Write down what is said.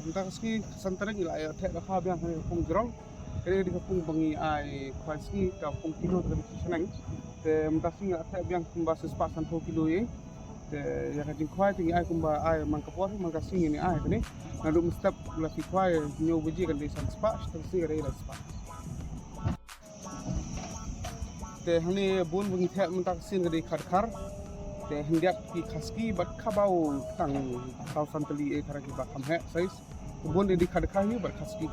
minta ski santaran ila ya theh kha biang pung grong kere di pung bangi ai khwai ski ka pung kilo dari senang te minta sing theh biang kumba sespa santo kilo ye te ya ka jing khwai tingi ai kumba ai mangkapor mangkasing ini ai kene nadu mustap la fi khwai nyo beji kan di san spa sing kere ila spa te hani bun bungi theh minta sing kere khar te hendak ki khaski bat khabau tang sau santali e khara ki ba kham he sais bun di khadkha hi bat khaski